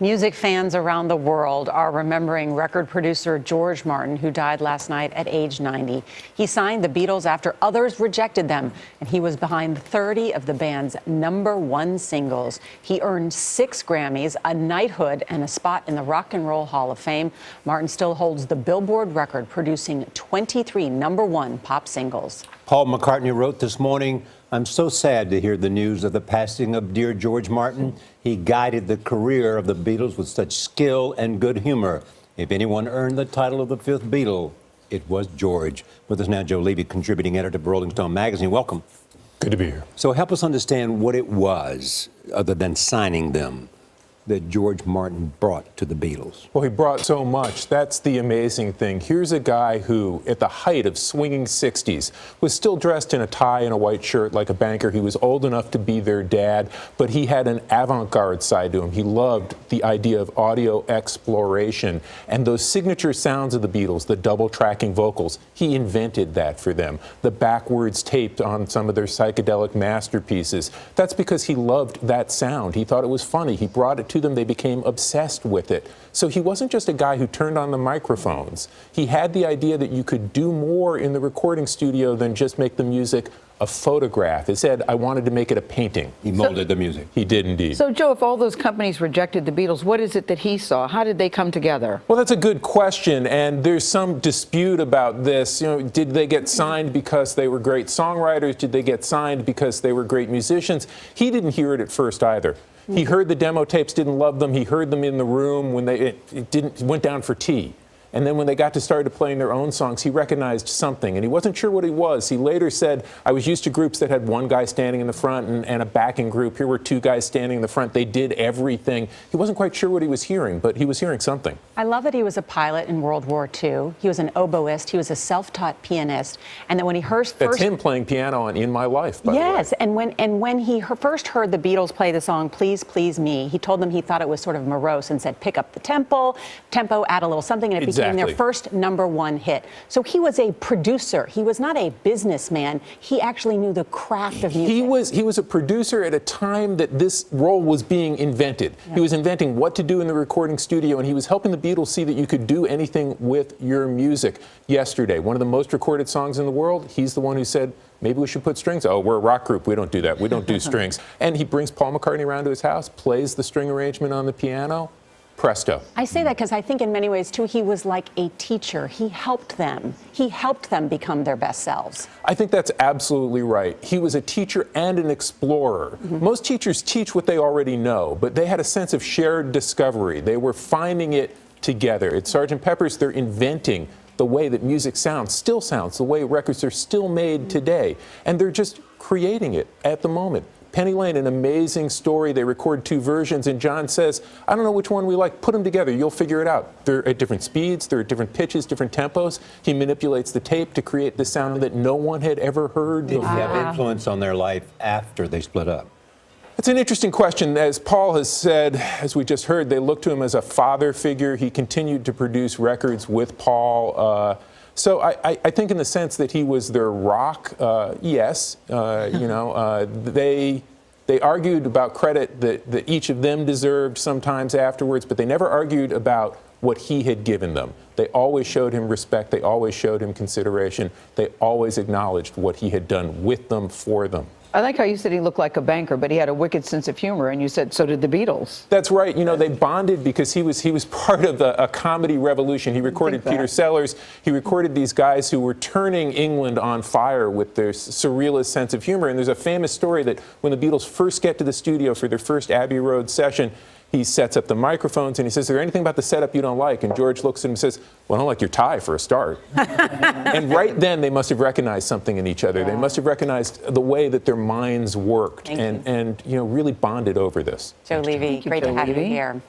Music fans around the world are remembering record producer George Martin, who died last night at age 90. He signed the Beatles after others rejected them, and he was behind 30 of the band's #1 singles. He earned 6 Grammys, a knighthood, and a spot in the Rock and Roll Hall of Fame. Martin still holds the Billboard record, producing 23 #1 pop singles. Paul McCartney wrote this morning, "I'm so sad to hear the news of the passing of dear George Martin. He guided the career of the Beatles with such skill and good humor. If anyone earned the title of the fifth Beatle, it was George." With us now, Joe Levy, contributing editor of Rolling Stone magazine. Welcome. Good to be here. So help us understand what it was, other than signing them, that George Martin brought to the Beatles. Well, he brought so much. That's the amazing thing. Here's a guy who, at the height of swinging 60s, was still dressed in a tie and a white shirt like a banker. He was old enough to be their dad, but he had an avant-garde side to him. He loved the idea of audio exploration and those signature sounds of the Beatles, the double-tracking vocals. He invented that for them. The backwards taped on some of their psychedelic masterpieces. That's because he loved that sound. He thought it was funny. He brought it to them. They became obsessed with it. So he wasn't just a guy who turned on the microphones. He had the idea that you could do more in the recording studio than just make the music a photograph. He said, I wanted to make it a painting. He molded the music. He did indeed. So, Joe, if all those companies rejected the Beatles, what is it that he saw? How did they come together? Well, that's a good question, and there's some dispute about this. You know, did they get signed because they were great songwriters? Did they get signed because they were great musicians? He didn't hear it at first either. He heard the demo tapes, didn't love them. He heard them in the room when it went down for tea. And then when they got to start playing their own songs, he recognized something, and he wasn't sure what it was. He later said, I was used to groups that had one guy standing in the front and a backing group. Here were 2 guys standing in the front. They did everything. He wasn't quite sure what he was hearing, but he was hearing something. I love that he was a pilot in World War II. He was an oboist. He was a self-taught pianist. And that when he first... That's him playing piano on In My Life, by the way. Yes, and when he first heard the Beatles play the song Please Please Me, he told them he thought it was sort of morose and said, pick up the tempo, add a little something, and it became their first #1 hit. So he was a producer. He was not a businessman. He actually knew the craft of music. He was a producer at a time that this role was being invented. Yeah. He was inventing what to do in the recording studio, and he was helping the Beatles see that you could do anything with your music. Yesterday, one of the most recorded songs in the world, he's the one who said, maybe we should put strings. Oh, we're a rock group. We don't do that. We don't do strings. And he brings Paul McCartney around to his house, plays the string arrangement on the piano. Presto. I say that because I think in many ways, too, he was like a teacher. He helped them. He helped them become their best selves. I think that's absolutely right. He was a teacher and an explorer. Most teachers teach what they already know, but they had a sense of shared discovery. They were finding it together. At Sgt. Pepper's, they're inventing the way that music still sounds, the way records are still made today. And they're just creating it at the moment. Penny Lane, an amazing story. They record 2 versions, and John says, I don't know which one we like. Put them together. You'll figure it out. They're at different speeds. They're at different pitches, different tempos. He manipulates the tape to create the sound that no one had ever heard before. Did he have influence on their life after they split up? It's an interesting question. As Paul has said, as we just heard, they looked to him as a father figure. He continued to produce records with Paul. So I think in the sense that he was their rock, yes. They argued about credit that each of them deserved sometimes afterwards, but they never argued about what he had given them. They always showed him respect. They always showed him consideration. They always acknowledged what he had done with them, for them. I like how you said he looked like a banker, but he had a wicked sense of humor, and you said so did the Beatles. That's right. You know, they bonded because he was part of a comedy revolution. He recorded Peter Sellers. He recorded these guys who were turning England on fire with their surrealist sense of humor. And there's a famous story that when the Beatles first get to the studio for their first Abbey Road session, he sets up the microphones and he says, is there anything about the setup you don't like? And George looks at him and says, well, I don't like your tie for a start. And right then they must have recognized something in each other. They must have recognized the way that their minds worked and really bonded over this. Joe Levy, great to have you here.